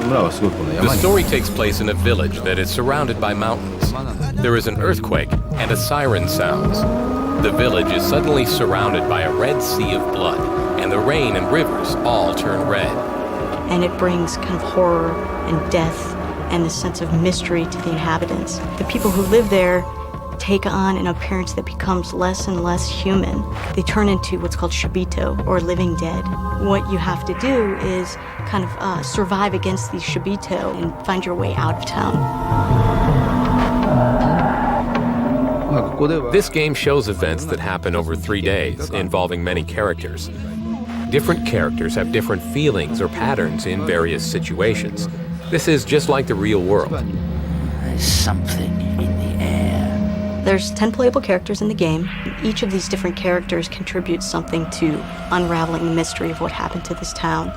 The story takes place in a village that is surrounded by mountains. There is an earthquake and a siren sounds. The village is suddenly surrounded by a red sea of blood, and the rain and rivers all turn red. And it brings kind of horror and death and the sense of mystery to the inhabitants. The people who live there take on an appearance that becomes less and less human. They turn into what's called shibito, or living dead. What you have to do is kind of survive against these shibito and find your way out of town. This game shows events that happen over 3 days, involving many characters. Different characters have different feelings or patterns in various situations. This is just like the real world. There's something in the air. There's 10 playable characters in the game. Each of these different characters contributes something to unraveling the mystery of what happened to this town.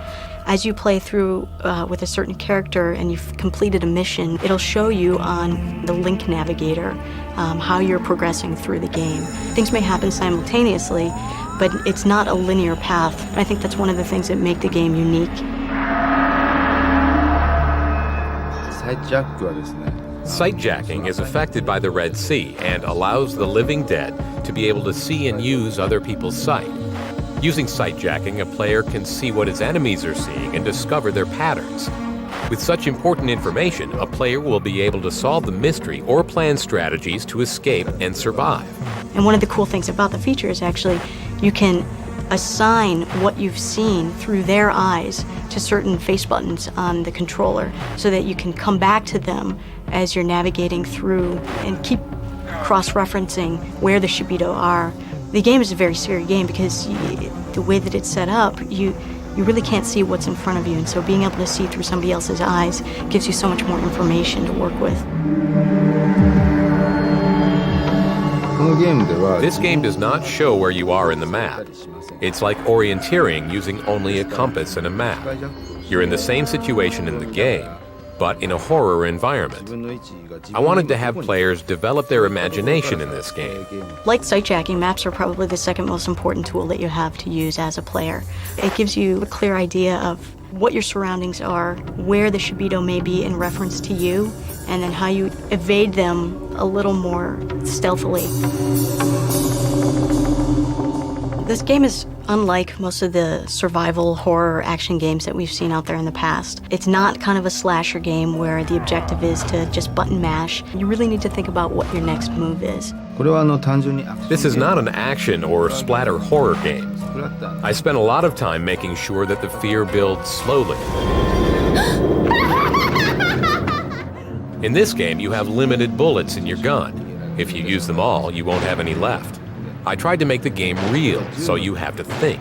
As you play through with a certain character and you've completed a mission, it'll show you on the Link Navigator how you're progressing through the game. Things may happen simultaneously, but it's not a linear path. And I think that's one of the things that make the game unique. Sightjacking is affected by the Red Sea and allows the living dead to be able to see and use other people's sight. Using sightjacking, a player can see what his enemies are seeing and discover their patterns. With such important information, a player will be able to solve the mystery or plan strategies to escape and survive. And one of the cool things about the feature is actually you can assign what you've seen through their eyes to certain face buttons on the controller so that you can come back to them as you're navigating through and keep cross-referencing where the shibito are. The game is a very serious game because the way that it's set up, you really can't see what's in front of you, and so being able to see through somebody else's eyes gives you so much more information to work with. This game does not show where you are in the map. It's like orienteering using only a compass and a map. You're in the same situation in the game, but in a horror environment. I wanted to have players develop their imagination in this game. Like sightjacking, maps are probably the second most important tool that you have to use as a player. It gives you a clear idea of what your surroundings are, where the shibito may be in reference to you, and then how you evade them a little more stealthily. This game is unlike most of the survival horror action games that we've seen out there in the past. It's not kind of a slasher game where the objective is to just button mash. You really need to think about what your next move is. This is not an action or splatter horror game. I spent a lot of time making sure that the fear builds slowly. In this game, you have limited bullets in your gun. If you use them all, you won't have any left. I tried to make the game real, so you have to think.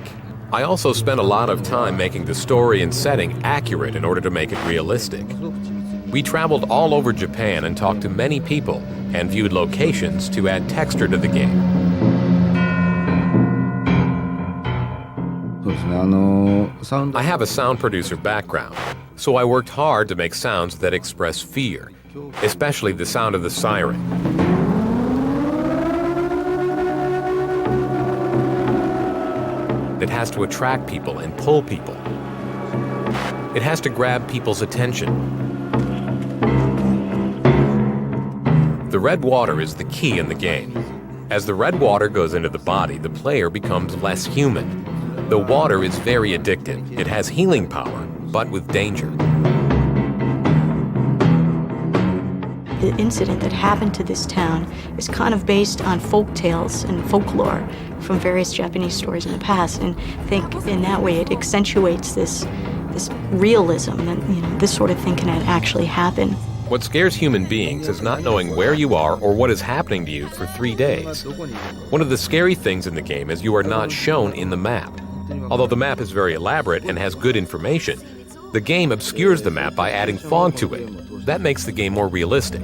I also spent a lot of time making the story and setting accurate in order to make it realistic. We traveled all over Japan and talked to many people and viewed locations to add texture to the game. I have a sound producer background, so I worked hard to make sounds that express fear, especially the sound of the siren. It has to attract people and pull people. It has to grab people's attention. The red water is the key in the game. As the red water goes into the body, the player becomes less human. The water is very addictive. It has healing power, but with danger. The incident that happened to this town is kind of based on folk tales and folklore from various Japanese stories in the past, and I think in that way it accentuates this realism that this sort of thing can actually happen. What scares human beings is not knowing where you are or what is happening to you for 3 days. One of the scary things in the game is you are not shown in the map. Although the map is very elaborate and has good information, the game obscures the map by adding fog to it. That makes the game more realistic.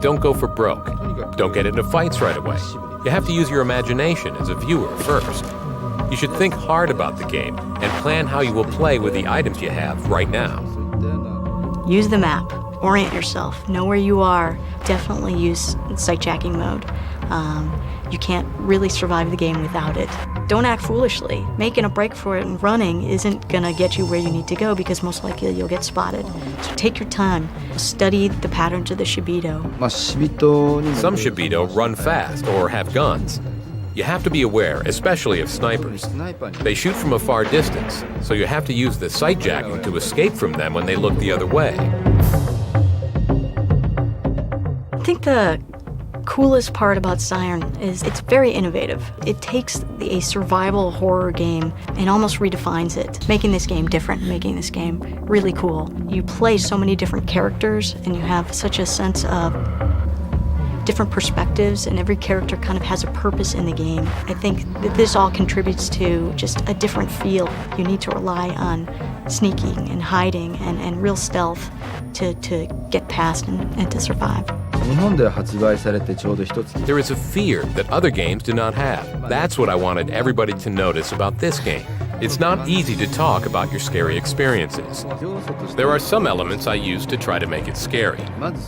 Don't go for broke. Don't get into fights right away. You have to use your imagination as a viewer first. You should think hard about the game and plan how you will play with the items you have right now. Use the map. Orient yourself. Know where you are. Definitely use sightjacking mode. You can't really survive the game without it. don't act foolishly. Making a break for it and running isn't gonna get you where you need to go because most likely you'll get spotted. So take your time. Study the patterns of the Shibito. Some Shibito run fast or have guns. You have to be aware, especially of snipers. They shoot from a far distance, so you have to use the sight jacking to escape from them when they look the other way. I think the coolest part about Siren is it's very innovative. It takes a survival horror game and almost redefines it, making this game different, making this game really cool. You play so many different characters and you have such a sense of different perspectives, and every character kind of has a purpose in the game. I think that this all contributes to just a different feel. You need to rely on sneaking and hiding and real stealth to get past and to survive. There is a fear that other games do not have. That's what I wanted everybody to notice about this game. It's not easy to talk about your scary experiences. There are some elements I use to try to make it scary,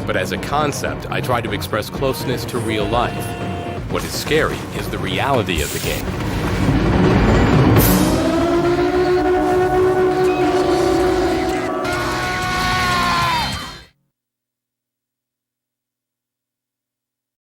but as a concept, I try to express closeness to real life. What is scary is the reality of the game.